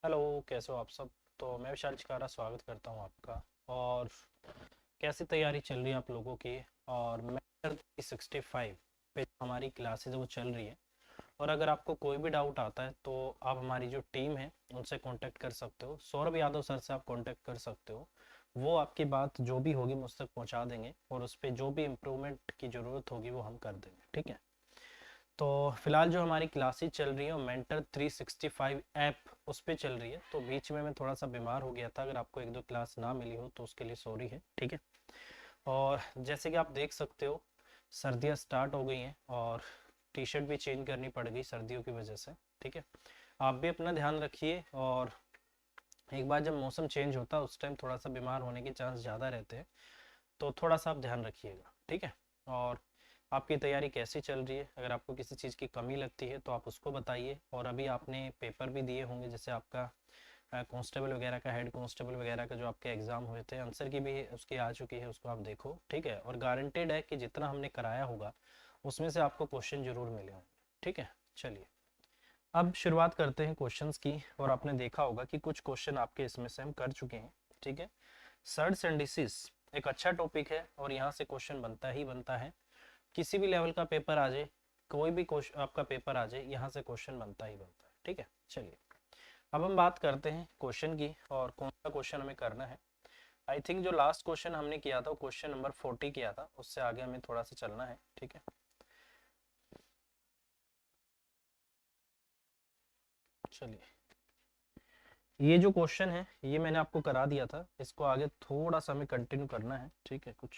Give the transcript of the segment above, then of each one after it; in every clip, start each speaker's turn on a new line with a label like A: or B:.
A: Hello, कैसे हो आप सब। तो मैं विशाल चिकारा स्वागत करता हूँ आपका। और कैसी तैयारी चल रही है आप लोगों की। और मैं 65 पे हमारी क्लासेज वो चल रही है। और अगर आपको कोई भी डाउट आता है तो आप हमारी जो टीम है उनसे कांटेक्ट कर सकते हो। सौरभ यादव सर से आप कांटेक्ट कर सकते हो। वो आपकी बात जो भी होगी मुझ तक पहुँचा देंगे और उस पर जो भी इम्प्रूवमेंट की ज़रूरत होगी वो हम कर देंगे, ठीक है। तो फिलहाल जो हमारी क्लासेस चल रही है वो मेंटर 365 ऐप उस पर चल रही है। तो बीच में मैं थोड़ा सा बीमार हो गया था, अगर आपको एक दो क्लास ना मिली हो तो उसके लिए सॉरी है, ठीक है। और जैसे कि आप देख सकते हो, सर्दियाँ स्टार्ट हो गई हैं और टी शर्ट भी चेंज करनी पड़ गई सर्दियों की वजह से, ठीक है। आप भी अपना ध्यान रखिए। और एक बार जब मौसम चेंज होता है उस टाइम थोड़ा सा बीमार होने के चांस ज़्यादा रहते हैं, तो थोड़ा सा आप ध्यान रखिएगा, ठीक है। और आपकी तैयारी कैसी चल रही है, अगर आपको किसी चीज़ की कमी लगती है तो आप उसको बताइए। और अभी आपने पेपर भी दिए होंगे, जैसे आपका कांस्टेबल वगैरह का, हेड कांस्टेबल वगैरह का जो आपके एग्ज़ाम हुए थे, आंसर की भी उसकी आ चुकी है, उसको आप देखो, ठीक है। और गारंटेड है कि जितना हमने कराया होगा उसमें से आपको क्वेश्चन जरूर मिले होंगे, ठीक है। चलिए, अब शुरुआत करते हैं क्वेश्चंस की। और आपने देखा होगा कि कुछ क्वेश्चन आपके इसमें से हम कर चुके हैं, ठीक है। सर्च एंड डिसीज एक अच्छा टॉपिक है और यहाँ से क्वेश्चन बनता ही बनता है। किसी भी लेवल का पेपर आ जाए, कोई भी क्वेश्चन आपका पेपर आ जाए, यहाँ से क्वेश्चन बनता ही बनता है, ठीक है। चलिए, अब हम बात करते हैं क्वेश्चन की और कौन सा क्वेश्चन हमें करना है। आई थिंक जो लास्ट क्वेश्चन हमने किया था वो क्वेश्चन नंबर 40 किया था, उससे आगे हमें थोड़ा सा चलना है, ठीक है। चलिए, ये जो क्वेश्चन है ये मैंने आपको करा दिया था, इसको आगे थोड़ा सा हमें कंटिन्यू करना है, ठीक है। कुछ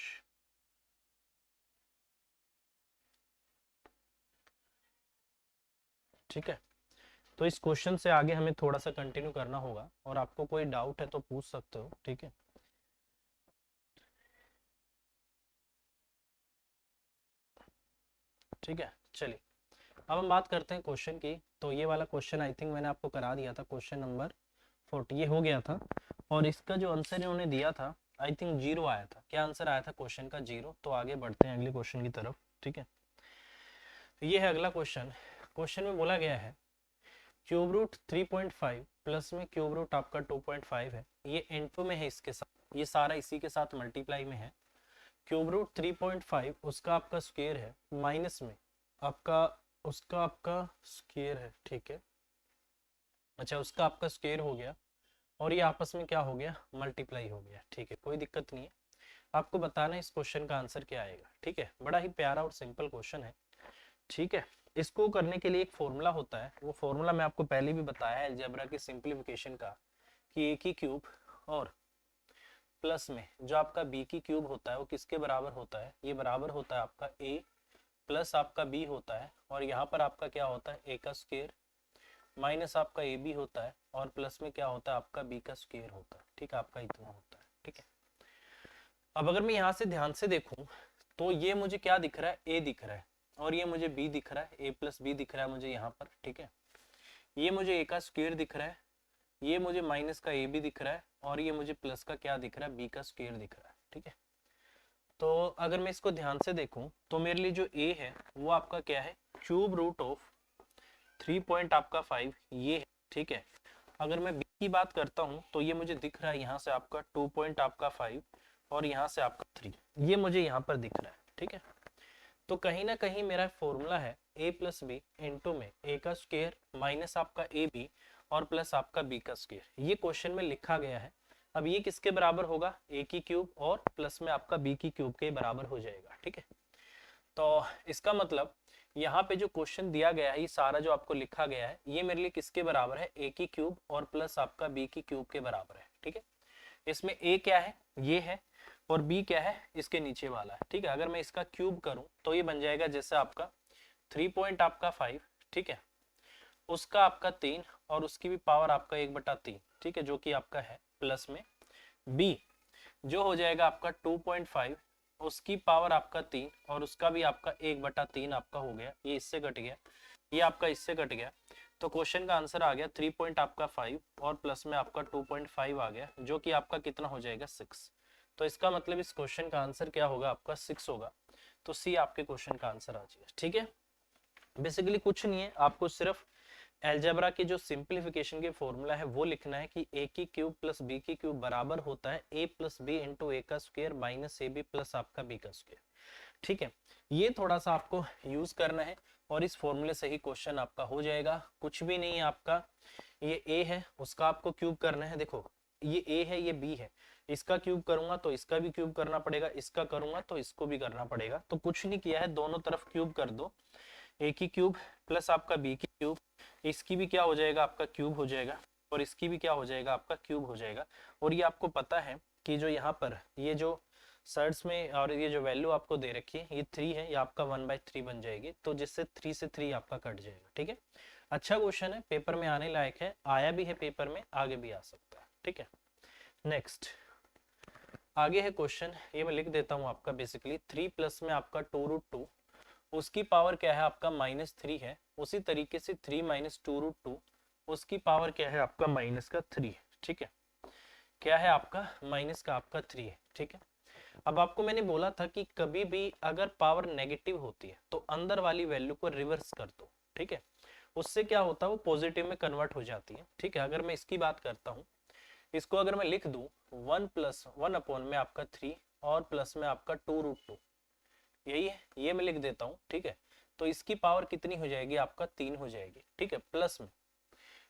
A: ठीक है, तो इस क्वेश्चन से आगे हमें थोड़ा सा कंटिन्यू करना होगा और आपको कोई डाउट है तो पूछ सकते हो, ठीक है। ठीक है, चलिए, अब हम बात करते हैं क्वेश्चन की। तो ये वाला क्वेश्चन आई थिंक मैंने आपको करा दिया था, क्वेश्चन नंबर 40 ये हो गया था। और इसका जो आंसर इन्होंने दिया था आई थिंक जीरो आया था। क्या आंसर आया था क्वेश्चन का? जीरो। तो आगे बढ़ते हैं अगले क्वेश्चन की तरफ, ठीक है। तो ये है अगला क्वेश्चन। क्वेश्चन में बोला गया है क्यूब रूट 3.5 प्लस में क्यूब रूट आपका 2.5 है, ये इनटू में है इसके साथ, ये सारा इसी के साथ मल्टीप्लाई में है। क्यूब रूट 3.5 उसका आपका स्क्वायर है, माइनस में आपका उसका आपका स्क्वायर है, ठीक है। अच्छा, उसका आपका स्क्वायर हो गया और ये आपस में क्या हो गया? मल्टीप्लाई हो गया, ठीक है। कोई दिक्कत नहीं है, आपको बताना है इस क्वेश्चन का आंसर क्या आएगा, ठीक है। बड़ा ही प्यारा और सिंपल क्वेश्चन है, ठीक है। इसको करने के लिए एक फॉर्मूला होता है, वो फॉर्मूला मैं आपको पहले भी बताया है अलजेब्रा की सिंप्लीफिकेशन का, कि ए की क्यूब और प्लस में जो आपका बी की क्यूब होता है वो किसके बराबर होता है? ये बराबर होता है आपका ए प्लस आपका बी होता है, और यहाँ पर आपका क्या होता है? ए का स्क्वायर माइनस आपका ए बी होता है, और प्लस में क्या होता है? आपका बी का स्क्वायर होता है, ठीक है। आपका इतना होता है, ठीक है। अब अगर मैं यहाँ से ध्यान से देखूं तो ये मुझे क्या दिख रहा है? ए दिख रहा है, और ये मुझे बी दिख रहा है, ए प्लस बी दिख रहा है मुझे यहाँ पर, ठीक है। ये मुझे ए का स्क्वायर दिख रहा है, ये मुझे माइनस का ए बी दिख रहा है, और ये मुझे प्लस का क्या दिख रहा है? बी का स्क्वायर दिख रहा है, ठीक है। तो अगर मैं इसको ध्यान से देखूं तो मेरे लिए जो ए है वो आपका क्या है? क्यूब रूट ऑफ 3 आपका 5 ये है, ठीक है। अगर मैं बी की बात करता हूं तो ये मुझे दिख रहा है यहाँ से आपका 2 आपका 5, और यहाँ से आपका 3, ये मुझे यहाँ पर दिख रहा है, ठीक है। तो कहीं ना कहीं मेरा फॉर्मूला है ए प्लस बी इंटू में ए का स्क्वायर माइनस आपका ए बी और प्लस आपका बी का स्क्वायर, ये क्वेश्चन में लिखा गया है। अब ये किसके बराबर होगा? ए की क्यूब और प्लस में आपका बी की क्यूब के बराबर हो जाएगा, ठीक है। तो इसका मतलब यहाँ पे जो क्वेश्चन दिया गया है, ये सारा जो आपको लिखा गया है, ये मेरे लिए किसके बराबर है? ए की क्यूब और प्लस आपका बी की क्यूब के बराबर है, ठीक है। इसमें ए क्या है? ये है, और बी क्या है? इसके नीचे वाला है, ठीक है। अगर मैं इसका क्यूब करूं तो ये बन जाएगा जैसे आपका 3 आपका 5, ठीक है, उसका आपका 3 और उसकी भी पावर आपका 1/3, ठीक है, जो कि आपका है प्लस में बी जो हो जाएगा आपका 2.5, उसकी पावर आपका 3 और उसका भी आपका 1/3 आपका हो गया, ये इससे कट गया, ये आपका इससे कट गया। तो क्वेश्चन का आंसर आ गया 3 आपका 5 और प्लस में आपका 2.5 आ गया, जो कि आपका कितना हो जाएगा? 6। तो इसका मतलब इस क्वेश्चन का आंसर क्या होगा? आपका 6 होगा। तो सी आपके क्वेश्चन का आंसर आ जाएगा, ठीक है। बेसिकली कुछ नहीं है, आपको सिर्फ एल्जेब्रा की जो सिंप्लीफिकेशन के फॉर्मूला है वो लिखना है कि ए की क्यूब प्लस बी की क्यूब बराबर होता है A plus B into A का square minus A B plus आपका बी का स्क्वायर। ठीक है, ये थोड़ा सा आपको यूज करना है और इस फॉर्मूले से ही क्वेश्चन आपका हो जाएगा। कुछ भी नहीं है आपका, ये ए है उसका आपको क्यूब करना है। देखो ये ए है ये बी है, इसका क्यूब करूंगा तो इसका भी क्यूब करना पड़ेगा, इसका करूंगा तो इसको भी करना पड़ेगा। तो कुछ नहीं किया है, दोनों तरफ क्यूब कर दो, ए की क्यूब प्लस आपका बी की क्यूब, इसकी भी क्या हो जाएगा आपका क्यूब हो जाएगा और इसकी भी क्या हो जाएगा आपका क्यूब हो जाएगा। और ये आपको पता है कि जो यहाँ पर ये जो सर्ट्स में और ये जो वैल्यू आपको दे रखी है ये 3 है, ये आपका 1/3 बन जाएगी, तो जिससे 3 से 3 आपका कट जाएगा। ठीक है, अच्छा क्वेश्चन है, पेपर में आने लायक है, आया भी है पेपर में, आगे भी आ सकता है। ठीक है, नेक्स्ट आगे है क्वेश्चन, ये मैं लिख देता हूँ आपका। बेसिकली 3 प्लस में आपका 2√2, उसकी पावर क्या है आपका -3 है। उसी तरीके से 3 माइनस 2√2, उसकी पावर क्या है आपका माइनस का 3 है। ठीक है, क्या है आपका माइनस का आपका 3 है। ठीक है, अब आपको मैंने बोला था कि कभी भी अगर पावर नेगेटिव होती है तो अंदर वाली वैल्यू को रिवर्स कर दो। ठीक है, उससे क्या होता है वो पॉजिटिव में कन्वर्ट हो जाती है। ठीक है, अगर मैं इसकी बात करता हूँ, इसको अगर मैं लिख दूं 1 प्लस 1 अपॉन में आपका 3 और प्लस में आपका 2√2, यही है, ये मैं लिख देता हूँ। ठीक है, तो इसकी पावर कितनी हो जाएगी आपका 3 हो जाएगी। ठीक है, प्लस में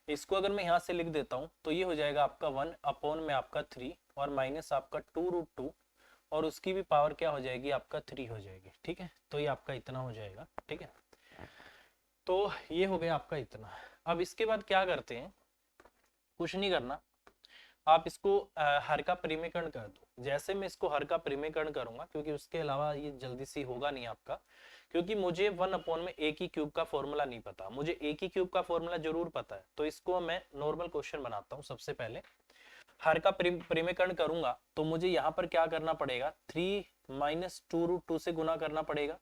A: इसको अगर मैं यहाँ से लिख देता हूँ तो ये हो जाएगा आपका 1 अपॉन में आपका 3 और माइनस आपका 2√2 और उसकी भी पावर क्या हो जाएगी आपका 3 हो जाएगी। ठीक है, तो ये आपका इतना हो जाएगा। ठीक है, तो ये हो गया आपका इतना। अब इसके बाद क्या करते हैं, कुछ नहीं करना, आप इसको हर का परिमेयकरण कर दो। जैसे मैं इसको हर का परिमेयकरण करूंगा, क्योंकि उसके अलावा ये जल्दी से होगा नहीं आपका, क्योंकि मुझे 1 अपॉन में ए की क्यूब का फॉर्मूला नहीं पता, मुझे ए की क्यूब का फॉर्मूला जरूर पता है। तो इसको मैं नॉर्मल क्वेश्चन बनाता हूँ। सबसे पहले हर का परिमेयकरण करूंगा तो मुझे यहाँ पर क्या करना पड़ेगा, 3 माइनस 2√2 से गुना करना पड़ेगा।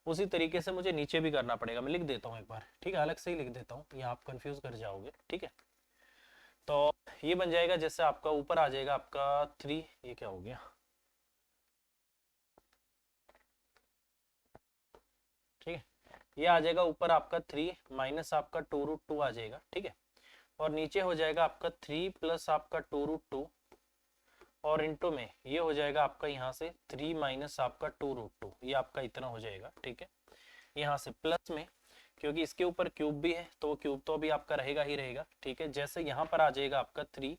A: उसी तरीके से मुझे नीचे भी करना पड़ेगा। मैं लिख देता हूँ एक बार, ठीक है, अलग से ही लिख देता हूँ, यहाँ आप कंफ्यूज कर जाओगे। ठीक है, तो ये बन जाएगा, जैसे आपका ऊपर आ जाएगा आपका 3, ये क्या हो गया, ठीक है, ये आ जाएगा ऊपर आपका 3 माइनस आपका 2√2 आ जाएगा। ठीक है, और नीचे हो जाएगा आपका 3 प्लस आपका 2√2 और इंटू में ये हो जाएगा आपका यहाँ से 3 माइनस आपका 2√2, ये आपका इतना हो जाएगा। ठीक है, यहाँ से प्लस में, क्योंकि इसके ऊपर क्यूब भी है तो क्यूब तो अभी आपका रहेगा ही रहेगा। ठीक है, जैसे यहाँ पर आ जाएगा आपका 3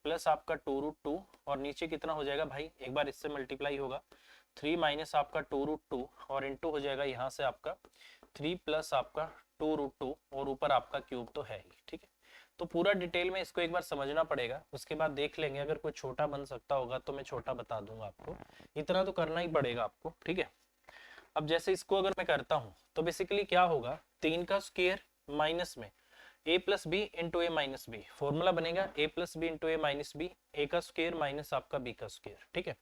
A: प्लस आपका 2√2 और नीचे कितना हो जाएगा भाई, एक बार इससे मल्टीप्लाई होगा, 3 माइनस आपका 2√2 और इंटू हो जाएगा यहाँ से आपका 3 प्लस आपका 2√2 और ऊपर आपका क्यूब तो है ही। ठीक है, तो पूरा डिटेल में इसको एक बार समझना पड़ेगा, उसके बाद देख लेंगे, अगर कोई छोटा बन सकता होगा तो मैं छोटा बता दूंगा आपको, इतना तो करना ही पड़ेगा आपको। ठीक है, अब जैसे इसको अगर मैं करता हूं तो बेसिकली क्या होगा, 3 का स्क्वायर माइनस में a plus B into A minus B, formula बनेगा a plus B into A minus B, A का स्क्वायर माइनस आपका b का स्क्वायर। ठीक है,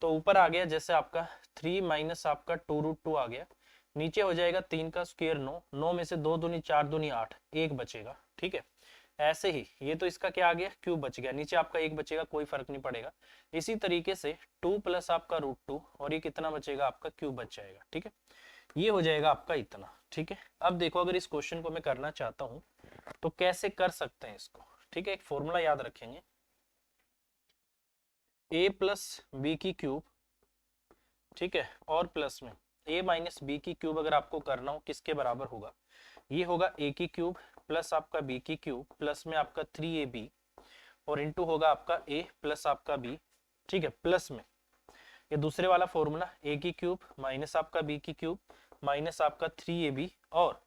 A: तो ऊपर आ गया जैसे आपका 3 माइनस आपका 2√2 आ गया, नीचे हो जाएगा 3 का स्क्वायर 9, 9 में से 2 दूनी 4 दूनी 8, 1 बचेगा। ठीक है, ऐसे ही ये तो इसका क्या आ गया, क्यूब बच गया, नीचे आपका 1 बचेगा, कोई फर्क नहीं पड़ेगा। इसी तरीके से 2 प्लस आपका √2 और ये कितना बचेगा आपका क्यूब बच जाएगा। ठीक है, ये हो जाएगा आपका इतना। ठीक है, अब देखो अगर इस क्वेश्चन को मैं करना चाहता हूं तो कैसे कर सकते हैं इसको। ठीक है, एक फॉर्मूला याद रखेंगे, a प्लस बी की क्यूब, ठीक है, और प्लस में a माइनस बी की क्यूब अगर आपको करना हो किसके बराबर होगा, ये होगा a की क्यूब प्लस आपका b की क्यूब प्लस में आपका 3ab और इंटू होगा आपका a प्लस आपका b। ठीक है, प्लस में ये दूसरे वाला फॉर्मूला a की क्यूब माइनस आपका b की क्यूब माइनस आपका 3ab और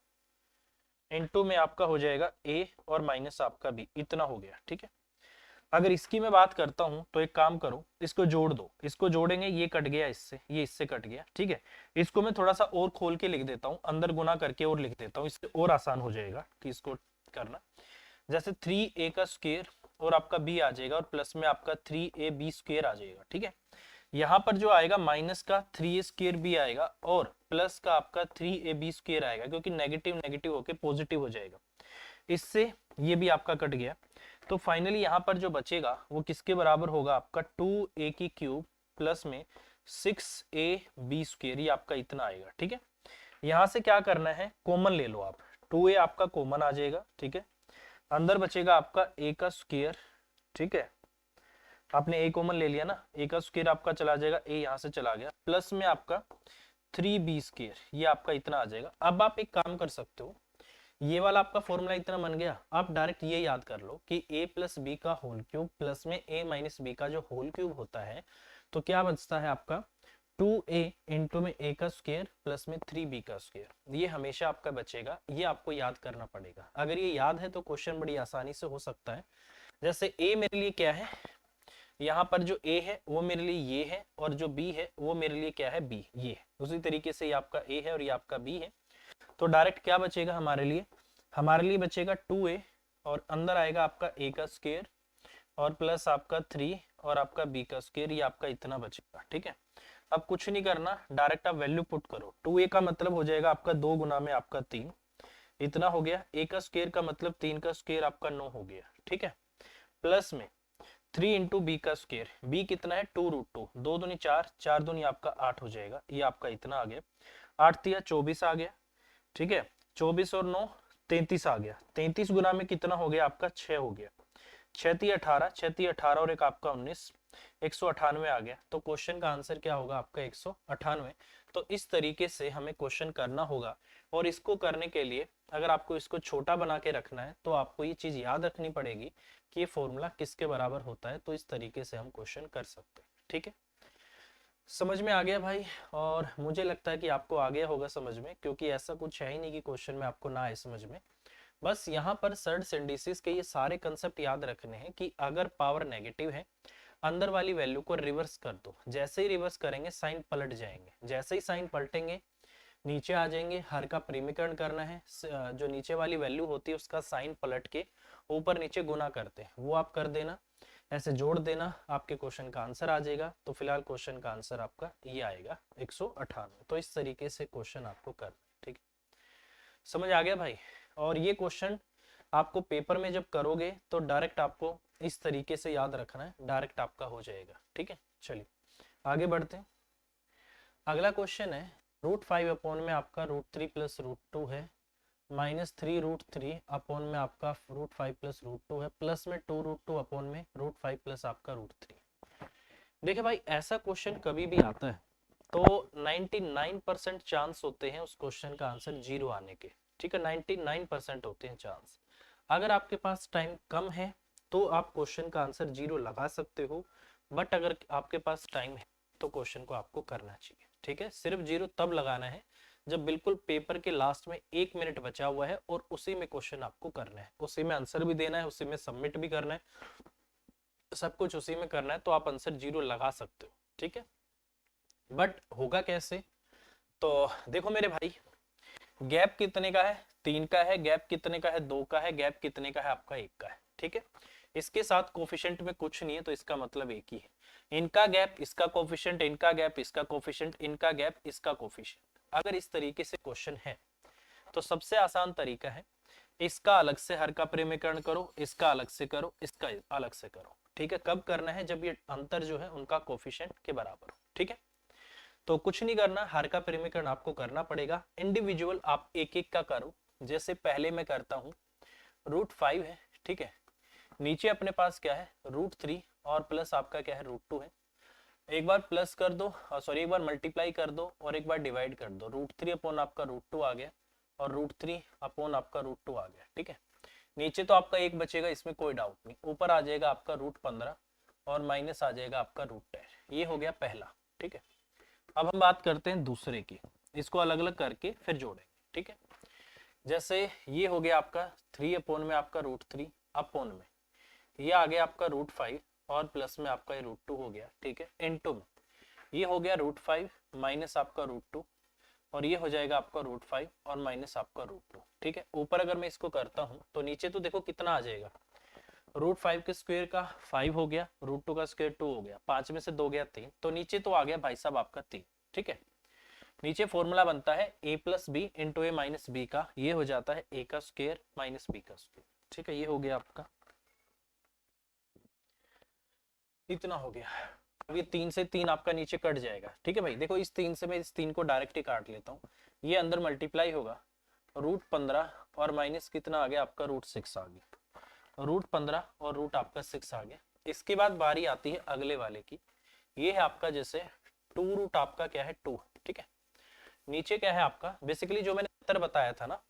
A: इंटू में आपका हो जाएगा a और माइनस आपका b, इतना हो गया। ठीक है, अगर इसकी मैं बात करता हूं तो एक काम करो, इसको जोड़ दो, इसको जोड़ेंगे, ये कट गया इससे, ये इससे कट गया। ठीक है, इसको मैं थोड़ा सा और खोल के लिख देता हूं, अंदर गुना करके और लिख देता हूं, इससे और आसान हो जाएगा कि इसको करना। जैसे 3a का स्क्वायर और आपका b आ जाएगा और प्लस में आपका 3ab स्क्वायर आ जाएगा। ठीक है, यहाँ पर जो आएगा माइनस का 3a स्क्वायर भी आएगा और प्लस का आपका 3ab स्क्वायर आएगा, क्योंकि नेगेटिव नेगेटिव होके पॉजिटिव हो जाएगा, इससे ये भी आपका कट गया। तो फाइनली यहाँ पर जो बचेगा वो किसके बराबर होगा आपका 2a की क्यूब प्लस में 6ab स्क्वायर, ये आपका इतना आएगा। ठीक है, यहाँ से क्या करना है, कॉमन ले लो आप, 2a आपका कॉमन आ जाएगा, ठीक है। अंदर बचेगा आपका a का स्क्वायर, ठीक है। आपने a कॉमन ले लिया ना, a का स्क्वायर आपका चला जाएगा, a यहाँ से चला गया, प्लस में आपका 3b स्क्वायर, ये आपका इतना आ जाएगा। अब आप एक काम कर सकते हो, ये वाला आपका फॉर्मूला इतना बन गया, आप डायरेक्ट ये याद कर लो कि a प्लस बी का होल क्यूब प्लस में a माइनस बी का जो होल क्यूब होता है, तो क्या बचता है आपका 2a इंटू में a का स्क्वायर प्लस में 3b का स्क्वायर। ये हमेशा आपका बचेगा, ये आपको याद करना पड़ेगा। अगर ये याद है तो क्वेश्चन बड़ी आसानी से हो सकता है। जैसे a मेरे लिए क्या है, यहाँ पर जो a है वो मेरे लिए ये है, और जो b है वो मेरे लिए क्या है, b, ये। उसी तरीके से ये आपका a है और ये आपका b है। तो डायरेक्ट क्या बचेगा हमारे लिए बचेगा 2a, और अंदर आएगा आपका a का स्क्वायर और प्लस आपका 3 और आपका b का स्क्वायर, ये आपका इतना बचेगा, ठीक है। अब कुछ नहीं करना, डायरेक्ट आप वैल्यू पुट करो। 2a का मतलब हो जाएगा आपका 2 गुना में आपका 3, इतना हो गया। a का स्क्वायर का मतलब 3 का स्क्वायर आपका 9 हो गया, ठीक है। प्लस में 3 इंटू बी का स्क्वायर, बी कितना है 2√2, 2 दूनी 4, 4 दूनी आपका 8 हो जाएगा, ये आपका इतना आ गया। 8 तिया 24 आ गया, ठीक है। 24 और 9 33 आ गया। 33 गुना में कितना हो गया आपका 6 हो गया। 6 तिया 18, 6 तिया 18 और एक आपका 19, 198 आ गया। तो क्वेश्चन का आंसर क्या होगा आपका 198। तो इस तरीके से हमें क्वेश्चन करना होगा, और इसको करने के लिए अगर आपको इसको छोटा बना के रखना है तो आपको ये चीज याद रखनी पड़ेगी कि ये फॉर्मूला किसके बराबर होता है। तो इस तरीके से हम क्वेश्चन कर सकते हैं, ठीक है। समझ में आ गया भाई? और मुझे लगता है कि आपको आ गया होगा समझ में, क्योंकि ऐसा कुछ है ही नहीं कि क्वेश्चन में आपको ना आए समझ में। बस यहाँ पर सर्ड्स इंडिसेस के ये सारे कंसेप्ट याद रखने हैं कि अगर पावर नेगेटिव है, अंदर वाली वैल्यू को रिवर्स कर दो। जैसे ही रिवर्स करेंगे साइन पलट जाएंगे, जैसे ही साइन पलटेंगे नीचे आ जाएंगे। हर का परिमीकरण करना है, जो नीचे वाली वैल्यू होती है उसका साइन पलट के ऊपर नीचे गुना करते हैं, वो आप कर देना, ऐसे जोड़ देना, आपके क्वेश्चन का आंसर आ जाएगा। तो फिलहाल क्वेश्चन का आंसर आपका ये आएगा 198। तो इस तरीके से क्वेश्चन आपको करना है, ठीक है। समझ आ गया भाई? और ये क्वेश्चन आपको पेपर में जब करोगे तो डायरेक्ट आपको इस तरीके से याद रखना है, डायरेक्ट आपका हो जाएगा, ठीक है। चलिए आगे बढ़ते हैं। अगला क्वेश्चन है √5 अपॉन में आपका √3 प्लस √2 है, -3√3 अपॉन में आपका √5 प्लस √2 है, प्लस में 2√2 अपॉन में √5 प्लस आपका √3। देखिए भाई, ऐसा क्वेश्चन कभी भी आता है तो 99% चांस होते हैं उस क्वेश्चन का आंसर 0 आने के, ठीक है। 99% होते हैं चांस। अगर आपके पास टाइम कम है तो आप क्वेश्चन का आंसर 0 लगा सकते हो, बट अगर आपके पास टाइम है तो क्वेश्चन को आपको करना चाहिए, ठीक है। सिर्फ 0 तब लगाना है जब बिल्कुल पेपर के लास्ट में 1 मिनट बचा हुआ है और उसी में क्वेश्चन आपको करना है, उसी में आंसर भी देना है, उसी में सबमिट भी करना है, सब कुछ उसी में करना है। तो आप आंसर 0 लगा सकते हो, ठीक है। बट होगा कैसे? तो देखो मेरे भाई, गैप कितने का है? 3 का है। गैप कितने का है? 2 का है। गैप कितने का है? आपका 1 का है, ठीक है। इसके साथ कोफिशिएंट में कुछ नहीं है, तो इसका मतलब एक ही है। इनका गैप इसका कोफिशिएंट, इनका गैप इसका कोफिशिएंट, इनका गैप इसका कोफिशिएंट। अगर इस तरीके से क्वेश्चन है तो सबसे आसान तरीका है इसका अलग से हर का परिमीकरण करो, इसका अलग से करो, इसका अलग से करो, ठीक है। कब करना है? जब ये अंतर जो है उनका कोफिशिएंट के बराबर हो, ठीक है। तो कुछ नहीं करना, हर का परिमीकरण आपको करना पड़ेगा। इंडिविजुअल आप एक एक का करो। जैसे पहले मैं करता हूँ, √5 है, ठीक है। नीचे अपने पास क्या है? √3 और प्लस आपका क्या है? √2 है। एक बार प्लस कर दो, सॉरी एक बार मल्टीप्लाई कर दो और एक बार डिवाइड कर दो। √3 अपॉन आपका √2 आ गया और √3 अपॉन आपका √2 आ गया, ठीक है। नीचे तो आपका एक बचेगा, इसमें कोई डाउट नहीं। ऊपर आ जाएगा आपका √15 और माइनस आ जाएगा आपका √10। ये हो गया पहला, ठीक है। अब हम बात करते हैं दूसरे की, इसको अलग अलग करके फिर जोड़ेंगे, ठीक है। जैसे ये हो गया आपका 3 अपॉन में आपका √3 अपॉन में ये आ गया आपका √5 और प्लस में आपका ये √2 हो गया, ठीक है। इनटू में ये हो गया √5 माइनस आपका √2 और ये हो जाएगा आपका √5 और माइनस आपका √2, ठीक है। ऊपर अगर मैं इसको करता हूं तो नीचे तो देखो कितना आ जाएगा, √5 के स्क्वायर का 5 हो गया, √2 का स्क्वायर 2 हो गया, 5 में से 2 गया 3, तो नीचे तो आ गया भाई साहब आपका 3, ठीक है। नीचे फॉर्मूला बनता है a plus B into A minus B का, ये हो जाता है a का स्क्वायर माइनस बी का स्क्वायर, ठीक है। ये हो गया आपका, इतना हो गया। अब ये 3 से 3 आपका नीचे कट जाएगा, ठीक है भाई। देखो इस 3 से मैं इस 3 को डायरेक्ट ही काट लेता हूँ, ये अंदर मल्टीप्लाई होगा, √15 और माइनस कितना आ गया आपका √6 आ गया, √15 और रूट आपका 6 आ गया। इसके बाद बारी आती है अगले वाले की, ये है आपका जैसे 2 रूट आपका क्या है 2, ठीक है। नीचे क्या है आपका बेसिकली जो मैंने अंतर बताया था ना,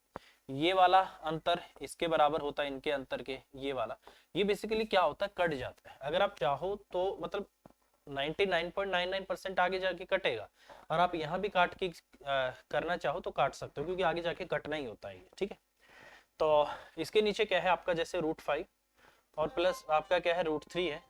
A: ये वाला अंतर इसके बराबर होता है इनके अंतर के, ये वाला, ये बेसिकली क्या होता है कट जाता है। अगर आप चाहो तो मतलब 99.99% आगे जाके कटेगा, और आप यहाँ भी काट के करना चाहो तो काट सकते हो, क्योंकि आगे जाके कटना ही होता है ये, ठीक है। तो इसके नीचे क्या है आपका जैसे √5 और प्लस आपका क्या है √3 है,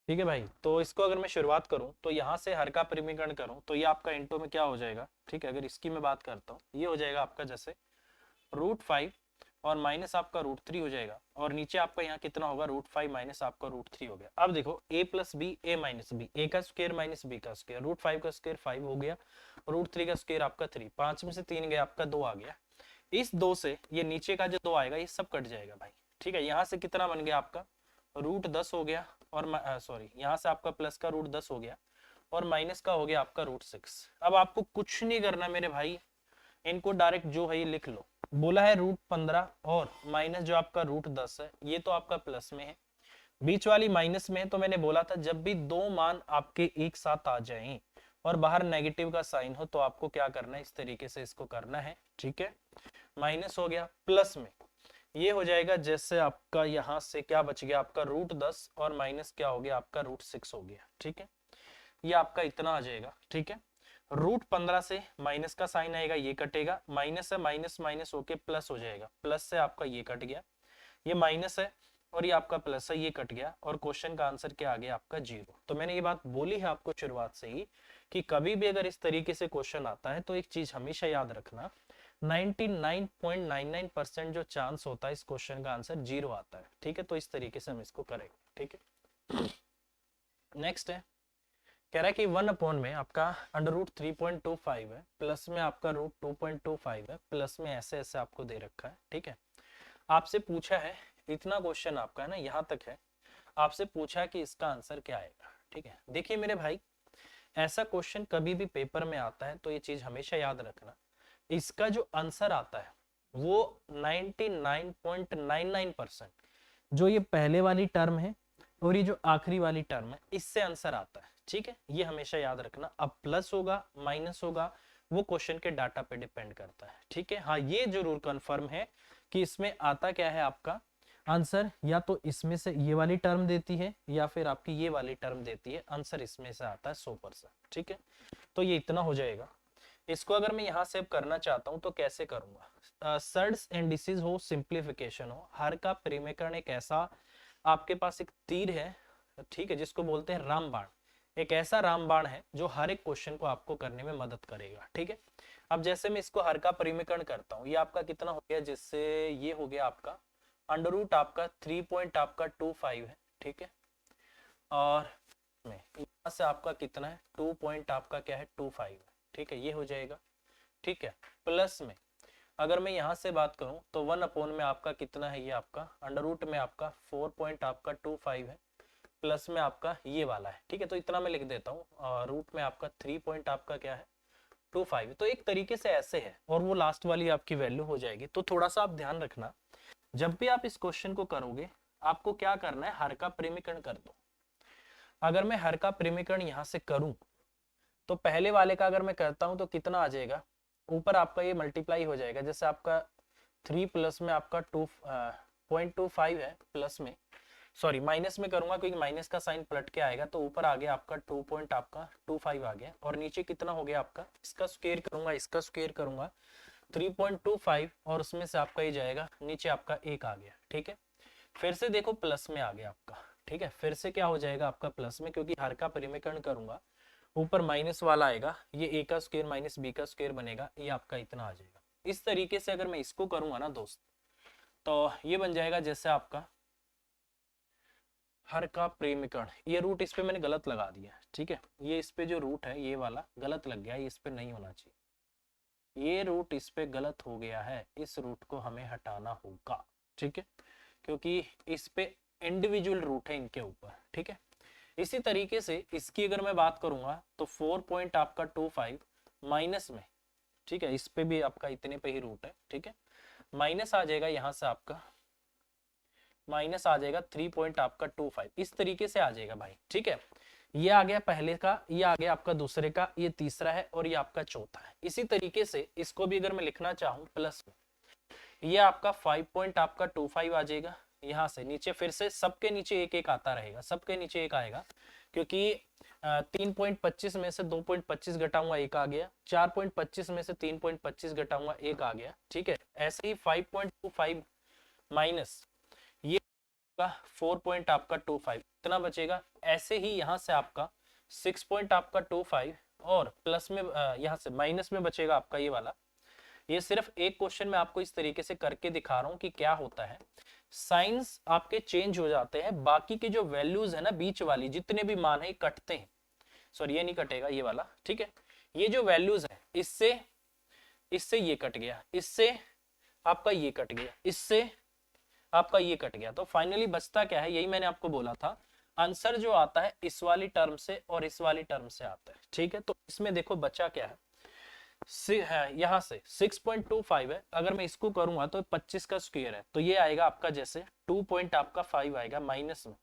A: ठीक है भाई। तो इसको अगर मैं शुरुआत करूं तो यहाँ से हर का परिमीकरण करूं तो ये आपका इंटू में क्या हो जाएगा, ठीक है। अगर इसकी मैं बात करता हूँ ये हो जाएगा आपका जैसे √5 और माइनस आपका √3 हो जाएगा, और नीचे आपका यहाँ कितना होगा √5 माइनस आपका √3 हो गया। अब देखो a plus B A minus B, A का स्क्वायर माइनस बी का स्क्वायर, √5 का स्क्वायर 5 हो गया, √3 का स्क्वायर आपका 3, 5 में से 3 गया आपका 2 आ गया। इस 2 से ये नीचे का जो 2 आएगा ये सब कट जाएगा भाई, ठीक है। यहाँ से कितना बन गया आपका √10 हो गया, और सॉरी यहाँ से आपका प्लस का √10 हो गया और माइनस का हो गया आपका √6। अब आपको कुछ नहीं करना मेरे भाई, इनको डायरेक्ट जो है ये लिख लो। बोला है √15 और माइनस जो आपका √10 है ये तो आपका प्लस में है, बीच वाली माइनस में है। तो मैंने बोला था जब भी दो मान आपके एक साथ आ जाएं और बाहर नेगेटिव का साइन हो तो आपको क्या करना है, इस तरीके से इसको करना है, ठीक है। माइनस हो गया, प्लस में ये हो जाएगा जैसे आपका यहाँ से क्या बच गया आपका √10 और माइनस क्या हो गया आपका √6 हो गया, ठीक है। ये आपका इतना आ जाएगा, ठीक है। √15 से माइनस का साइन आएगा ये कटेगा, माइनस है माइनस माइनस होके प्लस हो जाएगा, प्लस से आपका ये कट गया, ये माइनस है और ये आपका प्लस है ये कट गया, और क्वेश्चन का आंसर क्या आ गया आपका 0। तो मैंने ये बात बोली है आपको शुरुआत से ही कि कभी भी अगर इस तरीके से क्वेश्चन आता है तो एक चीज हमेशा याद रखना, 99.99% जो चांस होता है इस क्वेश्चन का आंसर 0 आता है, ठीक है। तो इस तरीके से हम इसको करेंगे, ठीक है। नेक्स्ट है, कह रहा है कि 1 में आपका √3.25 है, प्लस में आपका √2.25 है, प्लस में ऐसे ऐसे आपको दे रखा है, ठीक है। आपसे पूछा है, इतना क्वेश्चन आपका है ना यहाँ तक है, आपसे पूछा है कि इसका आंसर क्या आएगा, ठीक है। देखिए मेरे भाई, ऐसा क्वेश्चन कभी भी पेपर में आता है तो ये चीज हमेशा याद रखना, इसका जो आंसर आता है वो 99.99% जो ये पहले वाली टर्म है और ये जो आखिरी वाली टर्म है इससे आंसर आता है, ठीक है। ये हमेशा याद रखना। अब प्लस होगा माइनस होगा वो क्वेश्चन के डाटा पे डिपेंड करता है, ठीक है। हाँ ये जरूर कंफर्म है कि इसमें आता क्या है आपका आंसर, या तो इसमें से ये वाली टर्म देती है या फिर आपकी ये वाली टर्म देती है, आंसर इसमें से आता है 100%, ठीक है। तो ये इतना हो जाएगा। इसको अगर मैं यहाँ से अब करना चाहता हूँ तो कैसे करूंगा, सर्ड्स इंडिसेस हो, सिंप्लीफिकेशन हो, हर का परिमेकरण एक ऐसा आपके पास एक तीर है, ठीक है, जिसको बोलते हैं रामबाण। एक ऐसा रामबाण है जो हर एक क्वेश्चन को आपको करने में मदद करेगा, ठीक है। अब जैसे मैं इसको हर का परिमेकरण करता हूँ, ये आपका कितना हो गया, जिससे ये हो गया आपका √ आपका 3.25 है, ठीक है। और में यहाँ से आपका कितना है 2 आपका क्या है 25 है, ठीक है, ये हो जाएगा, ठीक है। प्लस में अगर मैं यहाँ से बात करूं तो 1 में आपका कितना है, ये आपका √ में आपका 4.25 है, प्लस में आपका ये वाला है, ठीक है। तो इतना मैं लिख देता हूँ, रूट में आपका 3 आपका क्या है 25। तो एक तरीके से ऐसे है और वो लास्ट वाली आपकी वैल्यू हो जाएगी। तो थोड़ा सा आप ध्यान रखना, जब भी आप इस क्वेश्चन को करोगे आपको क्या करना है, हर का परिमीकरण कर दो। अगर मैं हर का परिमीकरण यहाँ से करूं तो पहले वाले का अगर मैं करता हूं तो कितना आ जाएगा, ऊपर आपका ये मल्टीप्लाई हो जाएगा, जैसे आपका 3 प्लस में आपका 2.25 है, प्लस में सॉरी माइनस में करूंगा क्योंकि माइनस का साइन पलट के आएगा, तो ऊपर आ गया आपका 2.25 आ गया, और नीचे कितना हो गया आपका, इसका स्क्वायर करूंगा इसका स्क्वायर करूंगा 3.25 और उसमें से आपका ये जाएगा नीचे आपका 1 आ गया, ठीक है। फिर से देखो प्लस में आ गया आपका, ठीक है, फिर से क्या हो जाएगा आपका प्लस में, क्योंकि हर का परिमीकरण करूंगा ऊपर माइनस वाला आएगा, ये a का स्क्वायर माइनस b का स्क्वायर बनेगा, ये आपका इतना आ जाएगा। इस तरीके से अगर मैं इसको करूंगा ना दोस्त तो ये बन जाएगा जैसे आपका हर का परिमीकरण, ये रूट इस पे मैंने गलत लगा दिया, ठीक है, ये इस पे जो रूट है ये वाला गलत लग गया, ये इस पे नहीं होना चाहिए, ये रूट इस पे गलत हो गया है, इस रूट को हमें हटाना होगा, ठीक है, क्योंकि इस पे इंडिविजुअल रूट है इनके ऊपर, ठीक है। इसी तरीके से इसकी अगर मैं बात करूंगा तो 4.25 माइनस में, ठीक है, इस पे भी आपका इतने पे ही रूट है, ठीक है, माइनस आ जाएगा यहाँ से आपका माइनस आ जाएगा 3.25, इस तरीके से आ जाएगा भाई, ठीक है। ये आ गया पहले का, ये आ गया आपका दूसरे का, ये तीसरा है और ये आपका चौथा है। इसी तरीके से इसको भी अगर मैं लिखना चाहूँ प्लस में, ये आपका 5.25 आ जाएगा, यहाँ से नीचे फिर से सबके नीचे एक एक आता रहेगा, सबके नीचे एक आएगा, क्योंकि 3.25 में से 2.25 घटाऊंगा 1 आ गया, 4.25 में से 3.25 घटाऊंगा 1 आ गया, ठीक है। ऐसे ही 5.25 माइनस ये का 4 पॉइंट आपका 25 इतना बचेगा। ऐसे ही यहाँ से आपका 6 पॉइंट आपका 25 और प्लस में यहाँ से माइनस में बचेगा आपका ये वाला। ये सिर्फ एक क्वेश्चन में आपको इस तरीके से करके दिखा रहा हूँ कि क्या होता है। साइंस आपके चेंज हो जाते हैं, बाकी के जो वैल्यूज है ना बीच वाली जितने भी मान है कटते हैं। सॉरी ये नहीं कटेगा ये वाला, ठीक है। ये जो वैल्यूज है इससे इससे ये कट गया, इससे आपका ये कट गया, इससे आपका ये कट गया, तो फाइनली बचता क्या है, यही मैंने आपको बोला था। आंसर जो आता है इस वाली टर्म से और इस वाली टर्म से आता है, ठीक है। तो इसमें देखो बचा क्या है, यहाँ से 6.25 है, अगर मैं इसको करूंगा तो 25 का स्क्वायर है, तो ये आएगा आपका जैसे 2 पॉइंट आपका 5 आएगा माइनस में,